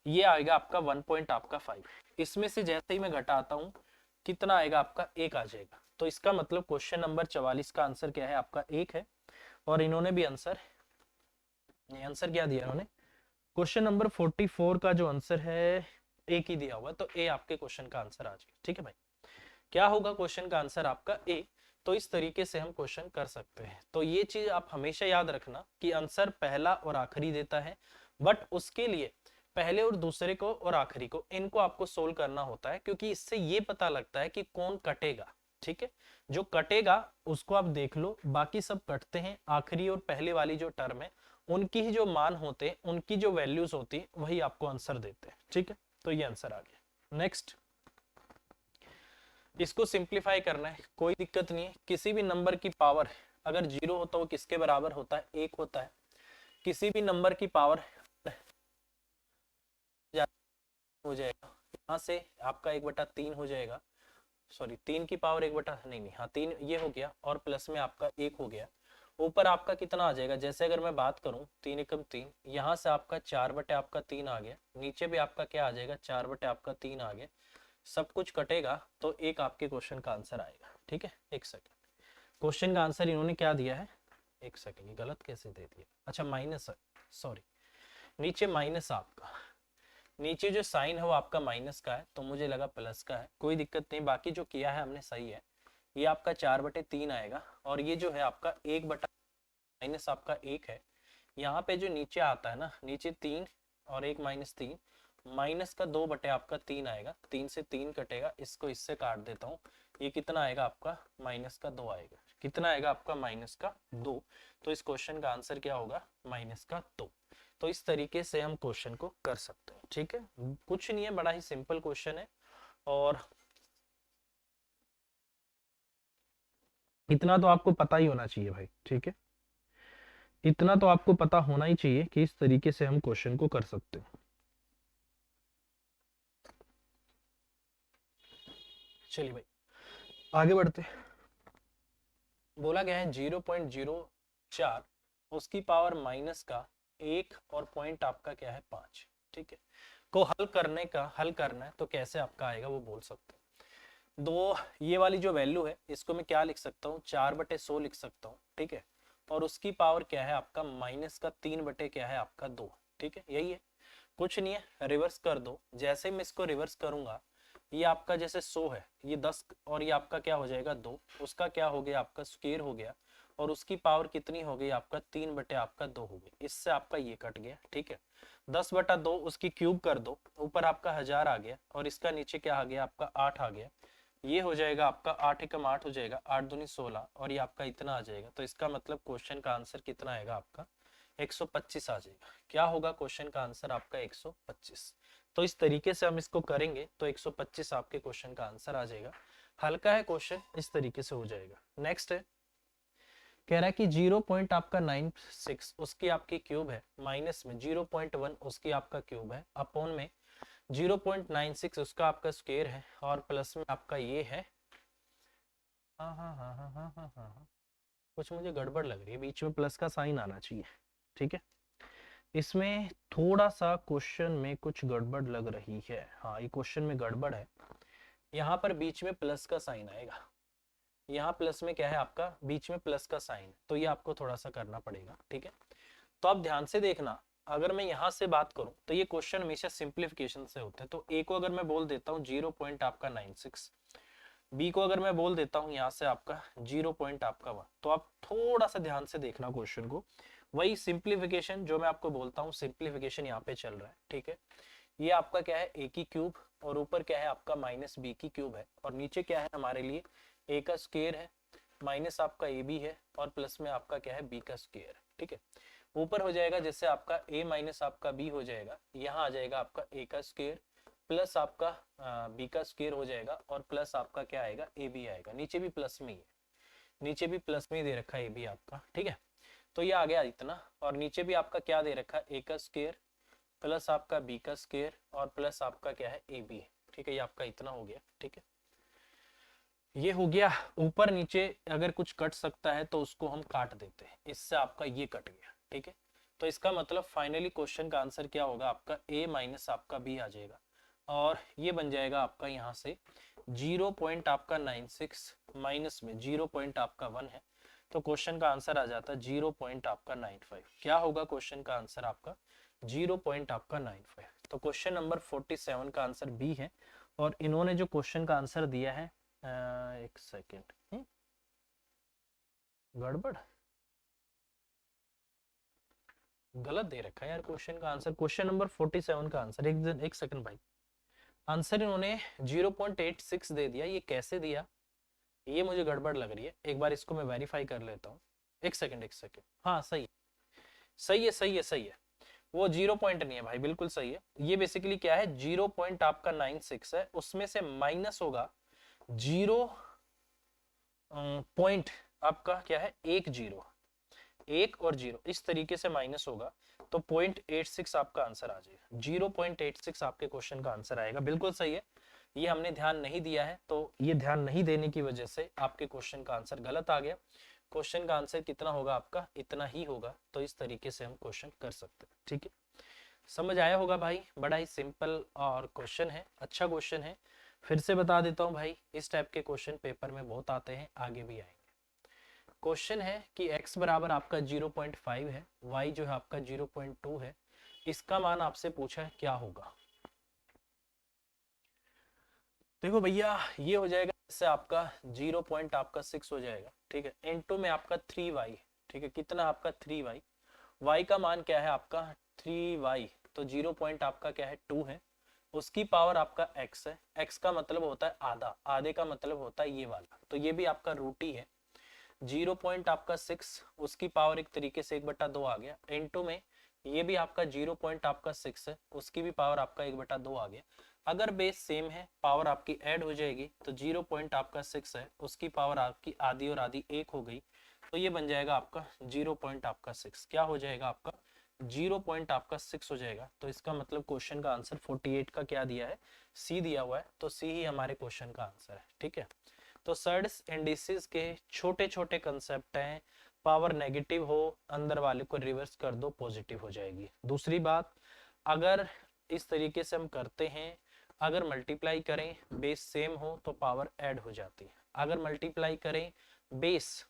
A: ये आएगा आपका 1 पॉइंट आपका 5। इसमें से जैसे ही मैं घटाता हूँ कितना आएगा आपका 1 आ जाएगा। तो इसका मतलब क्वेश्चन नंबर 44 का आंसर क्या है आपका 1 है। और इन्होंने भी आंसर क्या दिया इन्होंने, क्वेश्चन नंबर 44 का जो आंसर है एक ही दिया हुआ, तो ए आपके क्वेश्चन का आंसर आ जाएगा, ठीक है भाई। क्या होगा क्वेश्चन का आंसर आपका ए। तो इस तरीके से हम क्वेश्चन कर सकते हैं। तो ये चीज आप हमेशा याद रखना कि आंसर पहला और आखिरी देता है, बट उसके लिए पहले और दूसरे को और आखिरी को इनको आपको सोल्व करना होता है, क्योंकि इससे ये पता लगता है कि कौन कटेगा, ठीक है। जो कटेगा उसको आप देख लो, बाकी सब कटते हैं, आखिरी और पहले वाली जो टर्म है उनकी ही जो मान होते हैं, उनकी जो वैल्यूज होती है वही आपको आंसर देते हैं, ठीक है। तो ये आंसर आ गया। नेक्स्ट, इसको सिंप्लीफाई करना है, कोई दिक्कत नहीं है। किसी भी नंबर की पावर अगर 0 होता है वो किसके बराबर होता है, 1 होता है। किसी भी नंबर की पावर हो जाएगा, यहाँ से आपका 1/3 हो जाएगा, सॉरी 3 की पावर 1 नहीं, हाँ 3 ये हो गया, और प्लस में आपका 1 हो गया। ऊपर आपका कितना आ जाएगा, जैसे अगर मैं बात करूं 3 एकम 3, यहाँ से आपका 4/3 आ गया, नीचे भी आपका क्या आ जाएगा 4/3 आ गया। सब कुछ कटेगा तो एक आपके क्वेश्चन का आंसर आएगा, ठीक है। एक सेकंड, क्वेश्चन का आंसर इन्होंने क्या दिया है, एक सेकंड, ये गलत कैसे दे दिया, अच्छा माइनस, सॉरी नीचे माइनस, आपका नीचे जो साइन है वो आपका माइनस का है, तो मुझे लगा प्लस का है, कोई दिक्कत नहीं, बाकी जो किया है हमने सही है। ये आपका 4/3 आएगा, और ये जो है आपका 1 माइनस आपका 1 है। यहाँ पे जो नीचे आता है ना, नीचे 3 और 1 -3, माइनस का 2/3 आएगा, 3 से 3 कटेगा, इसको इससे काट देता हूँ, ये कितना आएगा आपका -2 आएगा, कितना आएगा आपका -2। तो इस क्वेश्चन का आंसर क्या होगा -2। तो इस तरीके से हम क्वेश्चन को कर सकते हैं, ठीक है। कुछ नहीं है, बड़ा ही सिंपल क्वेश्चन है, और इतना तो आपको पता ही होना चाहिए भाई, ठीक है। इतना तो आपको पता होना ही चाहिए कि इस तरीके से हम क्वेश्चन को कर सकते हैं। चलिए भाई आगे बढ़ते हैं। बोला गया है 0.04 उसकी पावर माइनस का 1 और पॉइंट आपका क्या है 5, ठीक है। को हल करना है तो कैसे आपका आएगा वो बोल सकते हैं। दो ये वाली जो वैल्यू है इसको मैं क्या लिख सकता हूँ, 4/100 लिख सकता हूँ, ठीक है। और उसकी पावर क्या है आपका माइनस का 3 क्या है आपका 2, ठीक है। यही है, कुछ नहीं है, रिवर्स कर दो। जैसे मैं इसको रिवर्स करूंगा, ये आपका जैसे 100 है, ये 10 और ये आपका क्या हो जाएगा 2, उसका क्या हो गया आपका स्क्वायर हो गया, और उसकी पावर कितनी हो गई आपका 3/2 हो गई, इससे आपका ये कट गया, ठीक है। 10/2 उसकी क्यूब कर दो, ऊपर आपका 1000 आ गया, और इसका नीचे क्या आ गया आपका 8 आ गया, ये हो जाएगा आपका 8 एकम 8 हो जाएगा, 8 दूनी 16, और ये आपका इतना आ जाएगा। तो इसका मतलब क्वेश्चन का आंसर कितना आएगा आपका 125 आ जाएगा। क्या होगा क्वेश्चन का आंसर आपका 125। तो इस तरीके से हम इसको करेंगे तो 125 आपके क्वेश्चन का आंसर आ जाएगा। हल्का है क्वेश्चन, इस तरीके से हो जाएगा। नेक्स्ट है, कह रहा है कि 0.96 उसकी आपकी क्यूब है, माइनस में 0.1 उसकी आपका क्यूब है, अपॉन में 0.96 उसका आपका स्क्वायर है, और प्लस में आपका ये है, हाँ हाँ हाँ हाँ हाँ हाँ हाँ हाँ, कुछ मुझे गड़बड़ लग रही है, बीच में प्लस का साइन आना चाहिए, ठीक है। इसमें थोड़ा सा क्वेश्चन में कुछ गड़बड़ लग रही है, हाँ ये क्वेश्चन में गड़बड़ है। यहाँ पर बीच में प्लस का साइन आएगा, यहाँ प्लस में क्या है आपका बीच में प्लस का साइन, तो ये आपको थोड़ा सा करना पड़ेगा, ठीक है। तो आप ध्यान से देखना, अगर मैं यहाँ से बात करूं तो ये क्वेश्चन हमेशा सिंप्लीफिकेशन से होते हैं। तो ए को अगर मैं बोल देता हूँ 0 पॉइंट आपका 96, बी को अगर मैं बोल देता हूँ यहाँ से आपका 0 पॉइंट आपका 1, तो आप थोड़ा सा ध्यान से देखना क्वेश्चन को, वही सिंप्लीफिकेशन जो मैं आपको बोलता हूँ, सिंप्लीफिकेशन यहाँ पे चल रहा है, ठीक है। ये आपका क्या है, ए की क्यूब, और ऊपर क्या है आपका माइनस बी की क्यूब है, और नीचे क्या है हमारे लिए ए का स्क्वायर है, माइनस आपका ए बी है, और प्लस में आपका क्या है बी का स्क्वायर है, ठीक है। ऊपर हो जाएगा जैसे आपका a माइनस आपका b हो जाएगा, यहाँ आ जाएगा आपका a का स्क्वायर प्लस आपका b का स्क्वायर हो जाएगा, और प्लस आपका क्या आएगा a b आएगा, नीचे भी प्लस में ही है, नीचे भी प्लस में ही दे रखा है a b आपका, ठीक है। तो ये आ गया इतना, और नीचे भी आपका क्या दे रखा है, a का स्क्वायर प्लस आपका b का स्क्वायर और प्लस आपका क्या है a b, ठीक है। ये आपका इतना हो गया, ठीक है। ये हो गया, ऊपर नीचे अगर कुछ कट सकता है तो उसको हम काट देते हैं, इससे आपका ये कट गया, ठीक है। तो इसका मतलब फाइनली क्वेश्चन का आंसर क्या होगा, आपका a माइनस आपका b आ जाएगा, और ये बन जाएगा आपका यहाँ से 0 पॉइंट आपका 96 माइनस में 0 पॉइंट आपका 1 है, तो क्वेश्चन का आंसर आ जाता है 0 पॉइंट आपका 95। क्या होगा क्वेश्चन का आंसर आपका 0 पॉइंट आपका 95। तो क्वेश्चन नंबर 47 का आंसर बी है, और इन्होंने जो क्वेश्चन का आंसर दिया है, एक सेकेंड, गड़बड़ गलत दे रखा है यार क्वेश्चन का आंसर, क्वेश्चन नंबर 47 का आंसर, एक सेकंड भाई, आंसर इन्होंने 0.86 दे दिया, ये कैसे दिया, ये मुझे गड़बड़ लग रही है, एक बार इसको मैं वेरीफाई कर लेता हूँ, एक सेकंड, हाँ सही है, सही है, सही है, सही है, वो 0 पॉइंट नहीं है भाई, बिल्कुल सही है। ये बेसिकली क्या है, 0 पॉइंट आपका 96 है, उसमें से माइनस होगा 0 पॉइंट आपका क्या है, 1 और 0, इस तरीके से माइनस होगा, तो 0.86 आपका आंसर आ जाएगा, 0.86 आपके क्वेश्चन का आंसर आएगा, बिल्कुल सही है। ये हमने ध्यान नहीं दिया है, तो ये ध्यान नहीं देने की वजह से आपके क्वेश्चन का आंसर गलत आ गया। क्वेश्चन का आंसर कितना होगा आपका, इतना ही होगा, तो इस तरीके से हम क्वेश्चन कर सकते हैं, ठीक है। समझ आया होगा भाई, बड़ा ही सिंपल और क्वेश्चन है, अच्छा क्वेश्चन है। फिर से बता देता हूँ भाई, इस टाइप के क्वेश्चन पेपर में बहुत आते हैं, आगे भी आएंगे। क्वेश्चन है कि x बराबर आपका 0.5 है, y जो है आपका 0.2 है, इसका मान आपसे पूछा है क्या होगा। देखो भैया, ये हो जाएगा इससे आपका 0 पॉइंट आपका 6 हो जाएगा, ठीक है, इनटू में आपका 3y, ठीक है, कितना आपका 3y, y का मान क्या है आपका 3y, तो 0 पॉइंट आपका क्या है 2 है, उसकी पावर आपका x है, x का मतलब होता है आधा, आधे का मतलब होता है ये वाला, तो ये भी आपका रूट ही है, 0 पॉइंट आपका 6, उसकी पावर एक तरीके से 1/2 आ गया, इनटू में ये भी आपका 0 पॉइंट आपका 6 है, उसकी भी पावर आपका 1/2 आ गया। अगर बेस सेम है, पावर आपकी ऐड हो जाएगी, तो 0 पॉइंट आपका 6 है, उसकी पावर आपकी आधी और आधी 1 हो गई, तो ये बन जाएगा आपका 0 पॉइंट आपका 6, क्या हो जाएगा आपका 0 पॉइंट आपका 6 हो जाएगा। तो इसका मतलब क्वेश्चन का आंसर 48 का क्या दिया है, सी दिया हुआ है, तो सी ही हमारे क्वेश्चन का आंसर है, ठीक है। तो सर्ड्स इंडिसेस के छोटे छोटे कंसेप्ट हैं, पावर नेगेटिव हो अंदर वाले को रिवर्स कर दो, पॉजिटिव हो जाएगी। दूसरी बात, अगर इस तरीके से हम करते हैं, अगर मल्टीप्लाई करें बेस सेम हो तो पावर ऐड हो जाती है, अगर मल्टीप्लाई करें बेस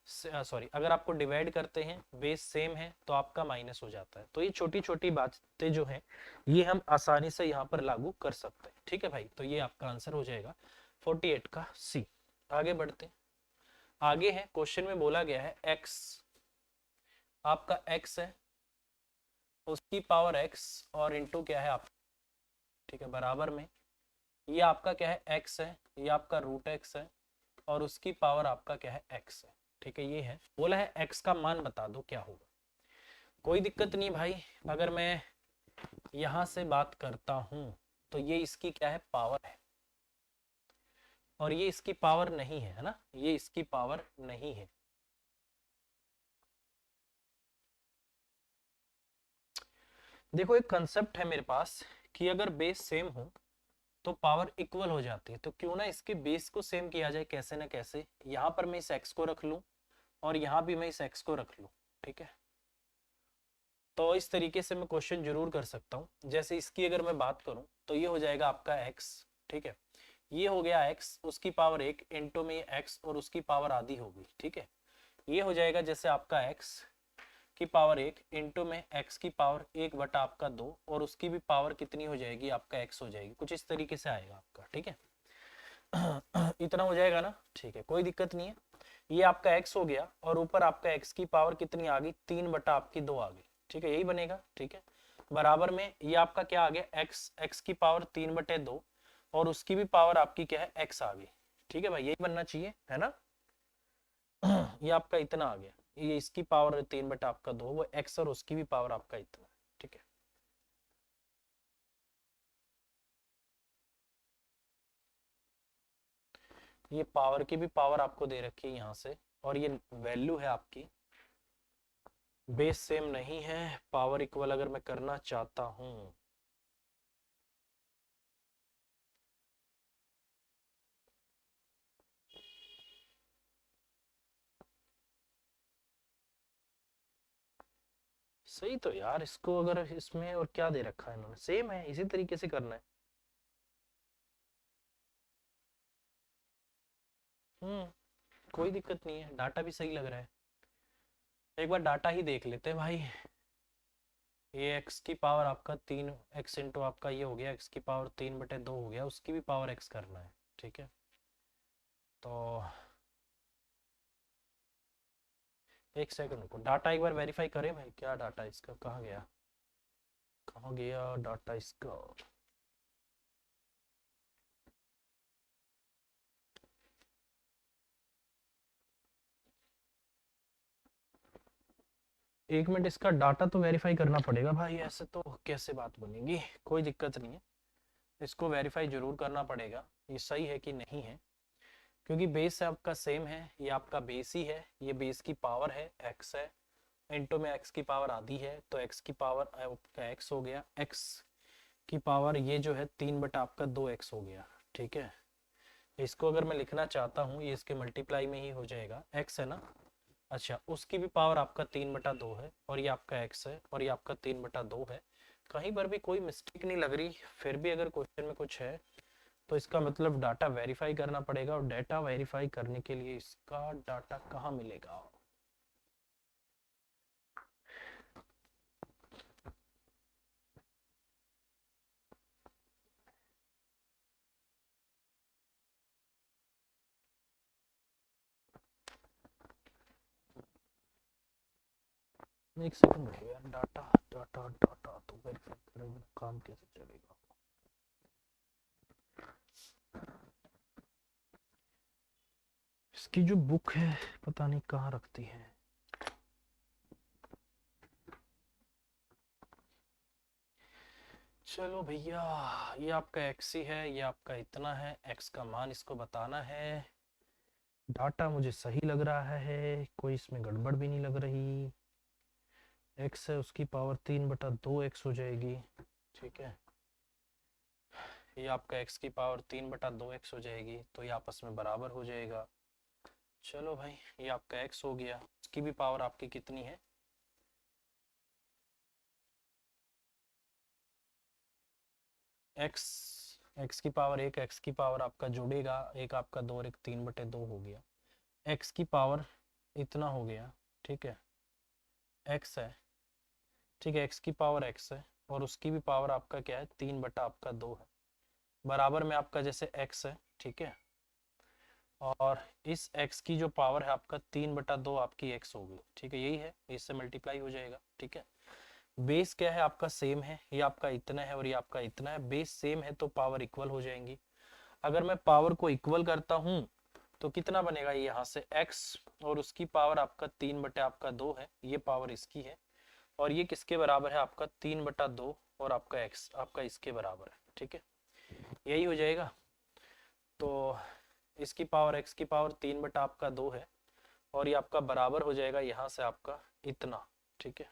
A: सॉरी अगर आपको डिवाइड करते हैं बेस सेम है तो आपका माइनस हो जाता है। तो ये छोटी छोटी बातें जो हैं ये हम आसानी से यहाँ पर लागू कर सकते हैं, ठीक है भाई। तो ये आपका आंसर हो जाएगा 48 का सी। आगे बढ़ते हैं, आगे है क्वेश्चन में बोला गया है x, आपका x है, उसकी पावर x और इनटू क्या है आप, ठीक है, बराबर में ये आपका क्या है x है, ये आपका रूट x है, और उसकी पावर आपका क्या है x है, ठीक है। ये है बोला है x का मान बता दो क्या होगा। कोई दिक्कत नहीं भाई, अगर मैं यहां से बात करता हूं तो ये इसकी क्या है पावर है, और ये इसकी पावर नहीं है, है ना, ये इसकी पावर नहीं है। देखो एक कंसेप्ट है मेरे पास कि अगर बेस सेम हो तो पावर इक्वल हो जाती है, तो क्यों ना इसके बेस को सेम किया जाए कैसे ना कैसे। यहां पर मैं इस x को रख लूं और यहां भी मैं इस x को रख लूं, ठीक है। तो इस तरीके से मैं क्वेश्चन जरूर कर सकता हूं। जैसे इसकी अगर मैं बात करूं तो ये हो जाएगा आपका x, ठीक है, ये हो गया x, उसकी पावर 1 इंटू में x और उसकी पावर आधी होगी, ठीक है। ये हो जाएगा जैसे आपका x की पावर 1 इंटू में x की पावर 1 बटा आपका 2 और उसकी भी पावर कितनी हो जाएगी आपका x हो जाएगी, कुछ इस तरीके से आएगा आपका, ठीक है। इतना हो जाएगा ना, ठीक है, कोई दिक्कत नहीं है। ये आपका x हो गया और ऊपर आपका x की पावर कितनी आ गई, 3 बटा आपकी 2 आ गई, ठीक है, यही बनेगा, ठीक है। बराबर में ये आपका क्या आ गया, x की पावर 3/2 और उसकी भी पावर आपकी क्या है, x आ गई, ठीक है भाई, यही बनना चाहिए, है ना। ये आपका इतना आ गया, ये इसकी पावर 3 बटा आपका 2, वो x और उसकी भी पावर आपका इतना, ठीक है। ये पावर की भी पावर आपको दे रखी है यहाँ से, और ये वैल्यू है आपकी, बेस सेम नहीं है, पावर इक्वल अगर मैं करना चाहता हूं, सही तो यार, इसको अगर इसमें और क्या दे रखा है इन्होंने, सेम है, इसी तरीके से करना है। कोई दिक्कत नहीं है, डाटा भी सही लग रहा है। एक बार डाटा ही देख लेते हैं भाई। ये x की पावर आपका 3 x इंटू आपका ये हो गया, x की पावर 3/2 हो गया, उसकी भी पावर x करना है, ठीक है। तो एक सेकंड को डाटा एक बार वेरीफाई करें भाई, क्या डाटा इसका कहाँ गया, कहाँ गया डाटा इसका। एक मिनट, इसका डाटा तो वेरीफाई करना पड़ेगा भाई, ऐसे तो कैसे बात बनेगी। कोई दिक्कत नहीं है, इसको वेरीफाई जरूर करना पड़ेगा, ये सही है कि नहीं है, क्योंकि बेस आपका सेम है, ये आपका बेस ही है, ये बेस की पावर है x है, इंटू में x की पावर आधी है, तो x की पावर आपका x हो गया, x की पावर ये जो है 3 बटा आपका 2x हो गया, ठीक है। इसको अगर मैं लिखना चाहता हूँ, ये इसके मल्टीप्लाई में ही हो जाएगा, x है ना, अच्छा, उसकी भी पावर आपका 3/2 है, और ये आपका x है, और ये आपका 3/2 है, कहीं पर भी कोई मिस्टेक नहीं लग रही। फिर भी अगर क्वेश्चन में कुछ है तो इसका मतलब डाटा वेरीफाई करना पड़ेगा, और डाटा वेरीफाई करने के लिए इसका डाटा कहाँ मिलेगा। एक सेकंड रुको यार, डाटा डाटा डाटा तो वेरीफाई करेंगे, काम कैसे चलेगा। इसकी जो बुक है पता नहीं कहाँ रखती है। चलो भैया, ये आपका x ही है, ये आपका इतना है, x का मान इसको बताना है। डाटा मुझे सही लग रहा है, कोई इसमें गड़बड़ भी नहीं लग रही। x है, उसकी पावर 3/2x हो जाएगी, ठीक है। ये आपका x की पावर 3/2x हो जाएगी, तो ये आपस में बराबर हो जाएगा। चलो भाई, ये आपका x हो गया, इसकी भी पावर आपकी कितनी है, x, x की पावर एक, x की पावर आपका जुड़ेगा, एक आपका 2 और एक 3/2 हो गया, x की पावर इतना हो गया, ठीक है, x है, ठीक है, x की पावर x है, और उसकी भी पावर आपका क्या है, 3/2 है, बराबर में आपका जैसे x है, ठीक है, और इस x की जो पावर है आपका 3/2 आपकी x होगी, ठीक है, यही है, इससे मल्टीप्लाई हो जाएगा, ठीक है। बेस क्या है आपका, सेम है, ये आपका इतना है और ये आपका इतना है, बेस सेम है तो पावर इक्वल हो जाएंगी। अगर मैं पावर को इक्वल करता हूं तो कितना बनेगा, यहाँ से x और उसकी पावर आपका 3/2 है, ये पावर इसकी है, और ये किसके बराबर है आपका 3/2, और आपका x आपका इसके बराबर है, ठीक है, यही हो जाएगा। तो इसकी पावर x की पावर 3/2 है, और ये आपका बराबर हो जाएगा यहाँ से आपका इतना, ठीक है।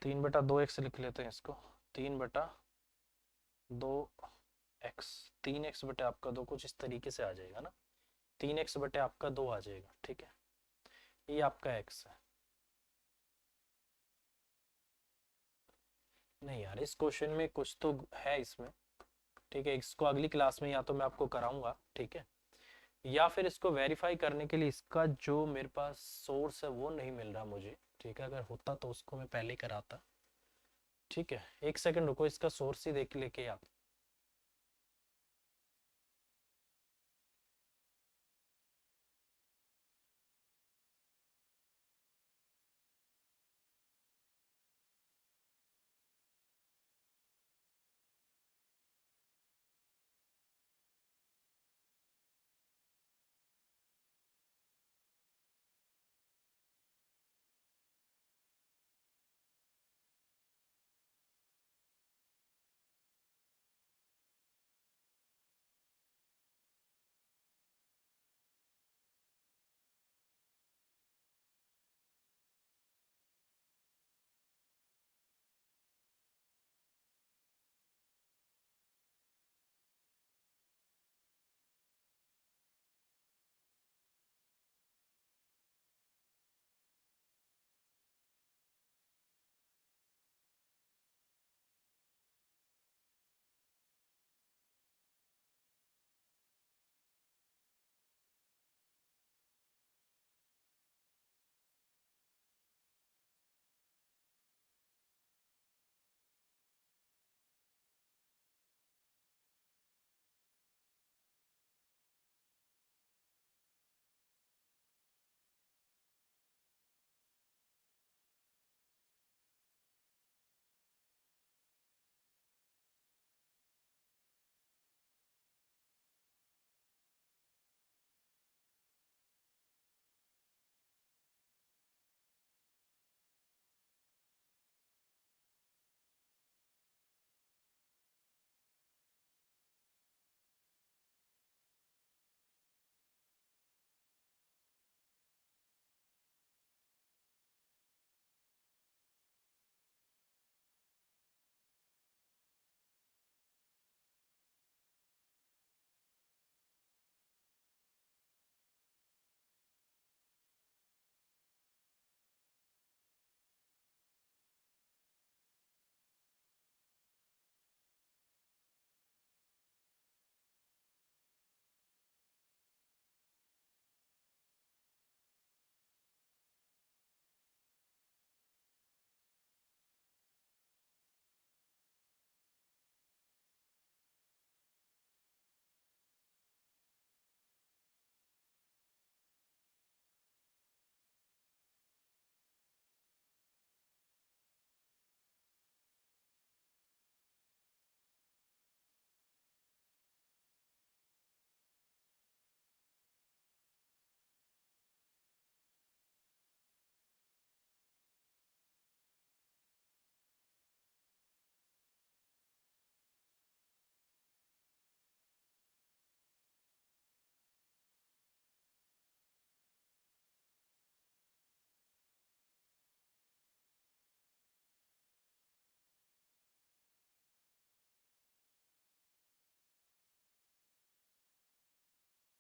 A: 3/2x लिख लेते हैं इसको, 3/2x, 3x बटे आपका 2 कुछ इस तरीके से आ जाएगा ना, 3x बटे आपका 2 आ जाएगा, ठीक है, ये आपका x है। नहीं यार, इस क्वेश्चन में कुछ तो है इसमें, ठीक है, इसको अगली क्लास में या तो मैं आपको कराऊंगा, ठीक है, या फिर इसको वेरीफाई करने के लिए इसका जो मेरे पास सोर्स है वो नहीं मिल रहा मुझे, ठीक है, अगर होता तो उसको मैं पहले कराता, ठीक है, एक सेकंड रुको, इसका सोर्स ही देख लेके आता।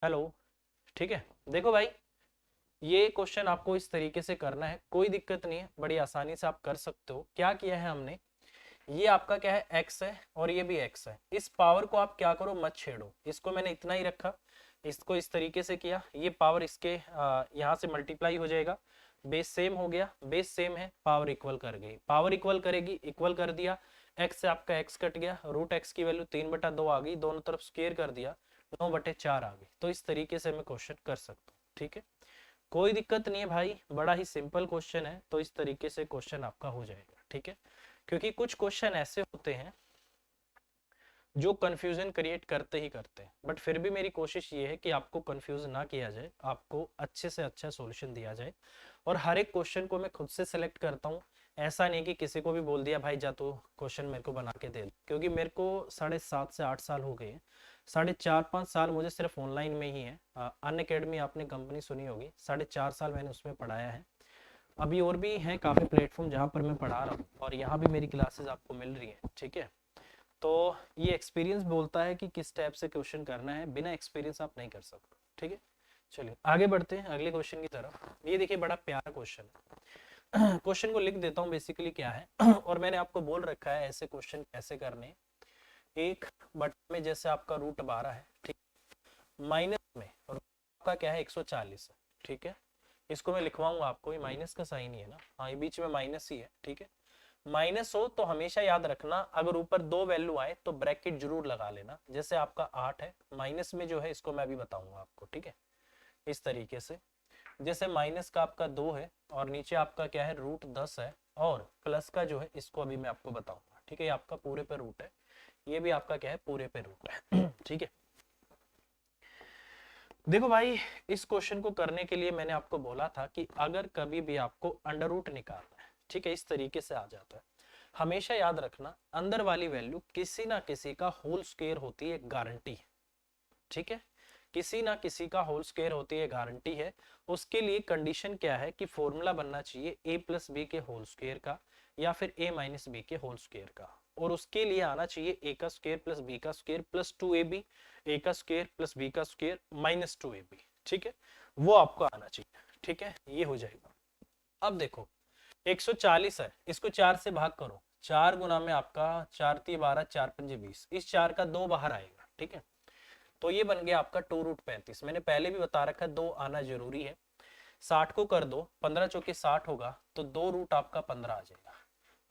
A: हेलो, ठीक है। देखो भाई, ये क्वेश्चन आपको इस तरीके से करना है, कोई दिक्कत नहीं है, बड़ी आसानी से आप कर सकते हो। क्या किया है हमने, ये आपका क्या है, x है और ये भी x है। इस पावर को आप क्या करो, मत छेड़ो, इसको मैंने इतना ही रखा, इसको इस तरीके से किया, ये पावर इसके यहाँ से मल्टीप्लाई हो जाएगा, बेस सेम हो गया, बेस सेम है, पावर इक्वल कर गई, पावर इक्वल करेगी, इक्वल कर दिया, x से आपका x कट गया, रूट x की वैल्यू 3/2 आ गई, दोनों तरफ स्क्वायर कर दिया, 9/4 आ गई। तो इस तरीके से मैं क्वेश्चन कर सकता हूँ, ठीक है, कोई दिक्कत नहीं है भाई, बड़ा ही सिंपल क्वेश्चन है। तो इस तरीके से क्वेश्चन आपका हो जाएगा, ठीक है। क्योंकि कुछ क्वेश्चन ऐसे होते हैं जो कंफ्यूजन क्रिएट करते ही करते हैं, बट फिर भी मेरी कोशिश ये है कि आपको कंफ्यूज ना किया जाए, आपको अच्छे से अच्छा सॉल्यूशन दिया जाए। और हर एक क्वेश्चन को मैं खुद से सेलेक्ट करता हूँ, ऐसा नहीं कि किसी को भी बोल दिया भाई जा तो क्वेश्चन मेरे को बना के दे दो, क्योंकि मेरे को 7.5 से 8 साल हो गए हैं, 4.5-5 साल मुझे सिर्फ ऑनलाइन में ही है। अनअकैडमी आपने कंपनी सुनी होगी, 4.5 साल मैंने उसमें पढ़ाया है। अभी और भी हैं काफ़ी प्लेटफॉर्म जहाँ पर मैं पढ़ा रहा हूँ, और यहाँ भी मेरी क्लासेस आपको मिल रही हैं, ठीक है। तो ये एक्सपीरियंस बोलता है कि किस टाइप से क्वेश्चन करना है, बिना एक्सपीरियंस आप नहीं कर सकते, ठीक है। चलिए आगे बढ़ते हैं अगले क्वेश्चन की तरफ। ये देखिए, बड़ा प्यारा क्वेश्चन है। क्वेश्चन को लिख देता हूँ, बेसिकली क्या है। और मैंने आपको बोल रखा है ऐसे क्वेश्चन कैसे करने। एक बटे में जैसे आपका रूट 12 है, ठीक, माइनस में और आपका क्या है 140 है, ठीक है। इसको मैं लिखवाऊंगा आपको, ये माइनस का साइन ही है ना, हाँ ये बीच में माइनस ही है, ठीक है। माइनस हो तो हमेशा याद रखना, अगर ऊपर 2 वैल्यू आए तो ब्रैकेट जरूर लगा लेना। जैसे आपका 8 है, माइनस में जो है इसको मैं अभी बताऊंगा आपको, ठीक है, इस तरीके से। जैसे माइनस का आपका 2 है और नीचे आपका क्या है, रूट 10 है, और प्लस का जो है इसको अभी मैं आपको बताऊंगा, ठीक है। ये आपका पूरे पे रूट है, ये भी आपका क्या है, पूरे पे रूट है ठीक है। देखो भाई, इस क्वेश्चन को करने के लिए मैंने आपको बोला था कि अगर कभी भी आपको अंडर रूट निकालना है, ठीक है, इस तरीके से आ जाता है, हमेशा याद रखना अंदर वाली वैल्यू किसी ना किसी का होल स्क्वायर होती है, गारंटी है, ठीक है, किसी ना किसी का होल स्क्वायर होती है, गारंटी है। उसके लिए कंडीशन क्या है कि फॉर्मूला बनना चाहिए a प्लस बी के होल स्क्वायर का या फिर a माइनस बी के होल स्क्वायर का, और उसके लिए आना चाहिए a का स्क्वायर प्लस b का स्क्वायर प्लस 2ab, a का स्क्वायर प्लस b का स्क्वायर माइनस 2ab, ठीक है, वो आपको आना चाहिए, ठीक है, ये हो जाएगा। अब देखो 140 है, इसको 4 से भाग करो, 4 गुना में आपका 4 × 12 4 × 5 20, इस 4 का 2 बाहर आएगा, ठीक है, तो ये बन गया आपका 2 रूट 35। मैंने पहले भी बता रखा है 2 आना जरूरी है। 60 को कर दो, 15 चौके 60 होगा तो 2 रूट आपका 15 आ जाएगा।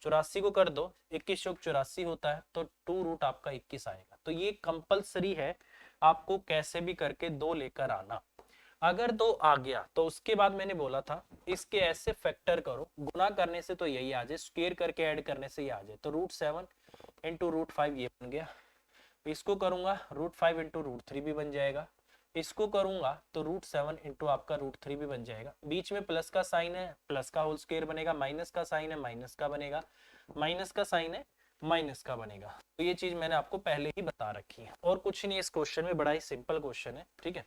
A: 84 को कर दो, 21 चौक 84 होता है तो 2 रूट आपका 21 आएगा। तो ये कंपलसरी है, आपको कैसे भी करके 2 लेकर आना। अगर 2 आ गया तो उसके बाद मैंने बोला था इसके ऐसे फैक्टर करो, गुना करने से तो यही आ जाए, स्क्वायर करके ऐड करने से ये आ जाए, तो √7 × √5 ये बन गया। इसको करूंगा √5 × √3 भी बन जाएगा, इसको करूंगा तो √7 × आपका √3 भी बन जाएगा। बीच में प्लस का साइन है, प्लस का होल स्क्वायर बनेगा, माइनस का साइन है, माइनस का बनेगा, माइनस का साइन है, माइनस का बनेगा। तो ये चीज मैंने आपको पहले ही बता रखी है, और कुछ नहीं इस क्वेश्चन में, बड़ा ही सिंपल क्वेश्चन है, ठीक है।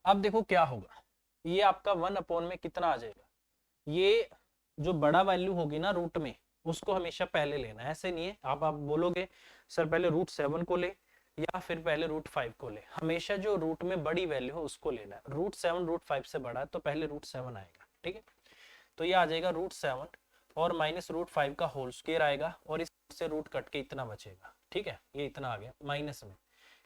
A: अब देखो क्या होगा, ये आपका 1 में कितना आ जाएगा, ये जो बड़ा वैल्यू होगी ना रूट में, उसको हमेशा पहले लेना है, ऐसे नहीं है आप बोलोगे सर पहले √7 को ले या फिर पहले √5 को ले, हमेशा जो रूट में बड़ी वैल्यू है उसको लेना है। √7 √5 से बड़ा है तो पहले √7 आएगा, ठीक है, तो ये आ जाएगा √7 और माइनस √5 का होल स्क्वायर आएगा, और इससे रूट कट के इतना बचेगा, ठीक है, ये इतना आ गया माइनस में,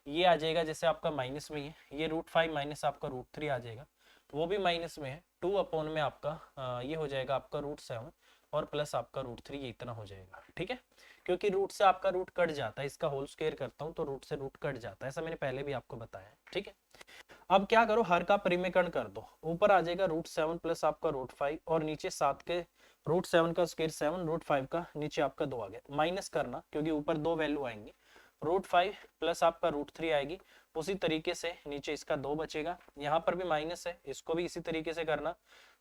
A: ये आ जाएगा जैसे आपका माइनस में ही है, ये √5 माइनस आपका √3 आ जाएगा, वो भी माइनस में है, 2 में आपका ये हो जाएगा आपका √7 और प्लस आपका √3, ये इतना हो जाएगा, ठीक है, क्योंकि रूट से आपका रूट कट जाता है, इसका होल स्क्वायर करता हूं तो रूट से रूट कट जाता है, ऐसा मैंने पहले भी आपको बताया है, ठीक है। अब क्या करो, हर का परिमेकरण कर दो, ऊपर आ जाएगा √7 प्लस आपका √5 और नीचे 7 के √7 का स्क्वायर 7, √5 का नीचे आपका 2 आ गया, माइनस करना क्योंकि ऊपर 2 वैल्यू आएंगी, √5 प्लस आपका √3 आएगी, उसी तरीके से नीचे इसका 2 बचेगा, यहाँ पर भी माइनस है, इसको भी इसी तरीके से करना,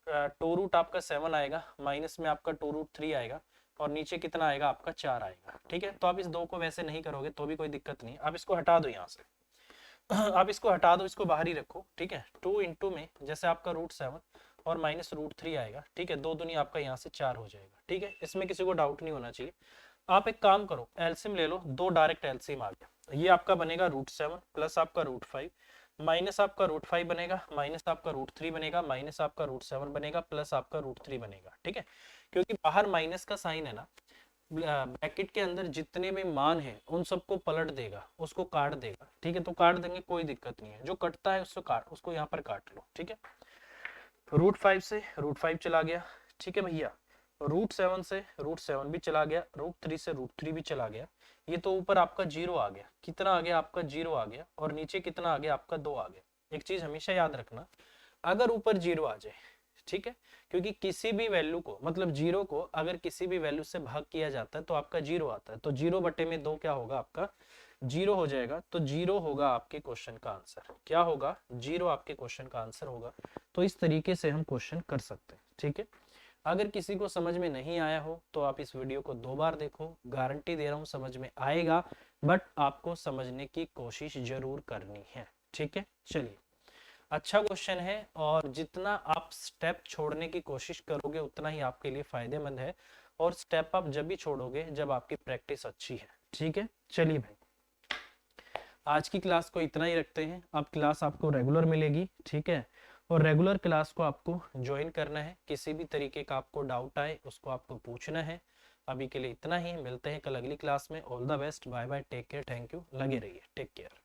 A: 2 रूट आपका 7 आएगा, माइनस में आपका 2 √3 आएगा, और नीचे कितना आएगा आपका 4 आएगा, ठीक है। तो आप इस 2 को वैसे नहीं करोगे तो भी कोई दिक्कत नहीं, आप इसको हटा दो यहाँ से आप इसको हटा दो, इसको बाहर ही रखो, ठीक है। 2 × में जैसे आपका √7 और माइनस √3 आएगा, ठीक है, 2 दूनी आपका यहाँ से 4 हो जाएगा, ठीक है, इसमें किसी को डाउट नहीं होना चाहिए। आप एक काम करो, एलसीएम ले लो, 2 डायरेक्ट एलसीएम आ गया, ये आपका बनेगा √7 प्लस आपका √5 माइनस आपका √5 बनेगा, माइनस आपका √3 बनेगा, माइनस आपका √7 बनेगा, प्लस आपका √3 बनेगा, ठीक है, क्योंकि बाहर माइनस का साइन है ना, ब्रैकेट के अंदर जितने भी मान है उन सबको पलट देगा, उसको काट देगा, ठीक है, तो काट देंगे कोई दिक्कत नहीं है, जो कटता है उसको काट, उसको यहाँ पर काट लो, ठीक है। √5 से √5 चला गया, ठीक है भैया, √7 से √7 भी चला गया, √3 से √3 भी चला गया, ये तो ऊपर आपका 0 आ गया, कितना आ गया आपका 0 आ गया, और नीचे कितना आ गया आपका 2 आ गया। एक चीज हमेशा याद रखना, अगर ऊपर 0 आ जाए, ठीक है, क्योंकि किसी भी वैल्यू को, मतलब 0 को अगर किसी भी वैल्यू से भाग किया जाता है तो आपका 0 आता है, तो 0/2 क्या होगा आपका 0 हो जाएगा, तो 0 होगा आपके क्वेश्चन का आंसर, क्या होगा 0 आपके क्वेश्चन का आंसर होगा। तो इस तरीके से हम क्वेश्चन कर सकते हैं, ठीक है। अगर किसी को समझ में नहीं आया हो तो आप इस वीडियो को 2 बार देखो, गारंटी दे रहा हूं समझ में आएगा, बट आपको समझने की कोशिश जरूर करनी है, ठीक है। चलिए, अच्छा क्वेश्चन है, और जितना आप स्टेप छोड़ने की कोशिश करोगे उतना ही आपके लिए फायदेमंद है, और स्टेप आप जब भी छोड़ोगे जब आपकी प्रैक्टिस अच्छी है, ठीक है। चलिए भाई, आज की क्लास को इतना ही रखते हैं, अब क्लास आपको रेगुलर मिलेगी, ठीक है, और रेगुलर क्लास को आपको ज्वाइन करना है, किसी भी तरीके का आपको डाउट आए उसको आपको पूछना है। अभी के लिए इतना ही, मिलते हैं कल अगली क्लास में, all the best, bye bye, take care, thank you, लगे रहिए, टेक केयर।